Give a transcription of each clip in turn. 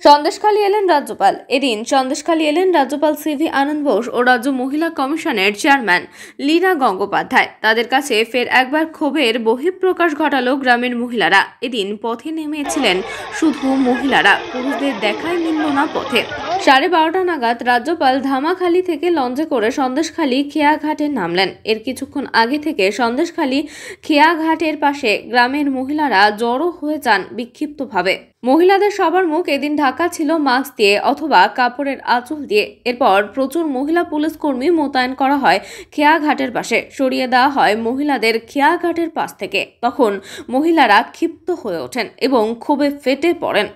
সন্দেশখালী এলেন রাজ্যপাল। এদিন সন্দেশখালী এলেন রাজ্যপাল সিভি আনন্দ বোস ও রাজ্য মহিলা কমিশনের চেয়ারম্যান লীনা গঙ্গোপাধ্যায়। তাদের কাছে ফের একবার ক্ষোভের বহিঃপ্রকাশ ঘটালো গ্রামের মহিলারা। এদিন পথে নেমেছিলেন শুধু মহিলারা, পুরুষদের দেখাই মিলল না পথে। 12:30 নাগাদ রাজ্যপাল ধামাখালী থেকে লঞ্চে করে সন্দেশখালী খেয়াঘাটে নামলেন। এর কিছুক্ষণ আগে থেকে সন্দেশখালী খেয়াঘাটের পাশে গ্রামের মহিলারা জড়ো হয়ে যান বিক্ষিপ্তভাবে। মহিলাদের সবার মুখ এদিন ঢাকা ছিল মাস্ক দিয়ে অথবা কাপড়ের আঁচল দিয়ে। এরপর প্রচুর মহিলা পুলিশ কর্মী মোতায়েন করা হয় খেয়াঘাটের পাশে, সরিয়ে দেওয়া হয় মহিলাদের খেয়াঘাটের পাশ থেকে। তখন মহিলারা ক্ষিপ্ত হয়ে ওঠেন এবং ক্ষোভে ফেটে পড়েন।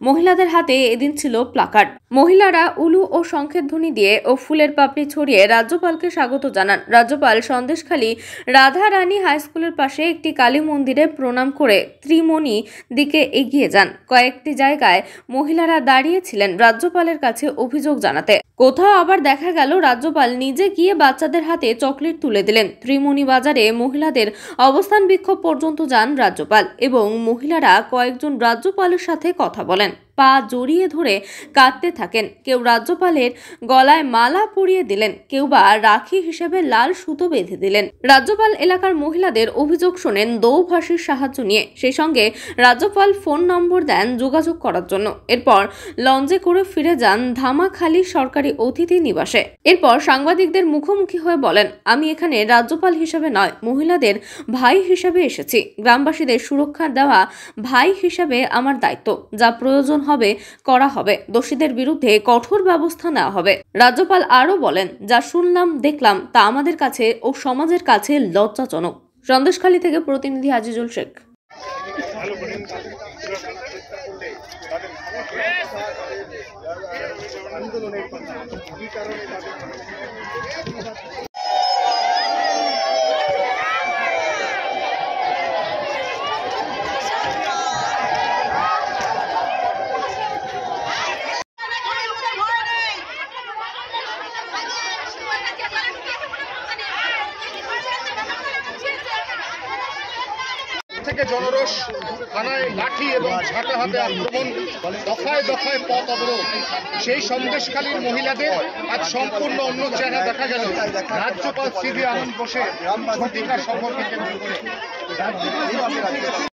মহিলাদের হাতে এদিন ছিল প্লাকার্ড। মহিলারা উলু ও শঙ্খের ধ্বনি দিয়ে ও ফুলের পাপড়ি ছড়িয়ে রাজ্যপালকে স্বাগত জানান। রাজ্যপাল সন্দেশখালী রাধা রানী হাই স্কুলের পাশে একটি কালী মন্দিরে প্রণাম করে ত্রিমণি দিকে এগিয়ে যান। কয়েকটি জায়গায় মহিলারা দাঁড়িয়েছিলেন রাজ্যপালের কাছে অভিযোগ জানাতে। কোথাও আবার দেখা গেল রাজ্যপাল নিজে গিয়ে বাচ্চাদের হাতে চকলেট তুলে দিলেন। ত্রিমণি বাজারে মহিলাদের অবস্থান বিক্ষোভ পর্যন্ত যান রাজ্যপাল এবং মহিলারা কয়েকজন রাজ্যপালের সাথে কথা বলেন, পা জড়িয়ে ধরে কাঁদতে থাকেন। কেউ রাজ্যপালের গলায় মালা পরিয়ে দিলেন, কেউ বা রাখি হিসেবে লাল সুতো বেঁধে দিলেন। রাজ্যপাল এলাকার মহিলাদের অভিযোগ শোনেন দৌভাষীর সাহায্য নিয়ে। সেই সঙ্গে রাজ্যপাল ফোন নম্বর দেন যোগাযোগ করার জন্য। এরপর লঞ্চে করে ফিরে যান ধামাখালী সরকারি অতিথি নিবাসে। এরপর সাংবাদিকদের মুখোমুখি হয়ে বলেন, আমি এখানে রাজ্যপাল হিসেবে নয়, মহিলাদের ভাই হিসেবে এসেছি। গ্রামবাসীদের সুরক্ষা দেওয়া ভাই হিসেবে আমার দায়িত্ব। যা প্রয়োজন হবে করা হবে, দোষীদের বিরুদ্ধে কঠোর ব্যবস্থা নেওয়া হবে। রাজ্যপাল আরও বলেন, যা শুনলাম দেখলাম তা আমাদের কাছে ও সমাজের কাছে লজ্জাজনক। সন্দেশখালী থেকে প্রতিনিধি আজিজুল শেখ। থেকে জনরোষ, থানায় লাঠি এবং ঝাঁটা হাতে আক্রমণ, দফায় দফায় পথ অবরোধ। সেই সন্দেশখালীর মহিলাদের আজ সম্পূর্ণ অন্য চেহারা দেখা গেল রাজ্যপাল সিভি আনন্দ বোসের ঝটিকা সফরকে কেন্দ্র করে।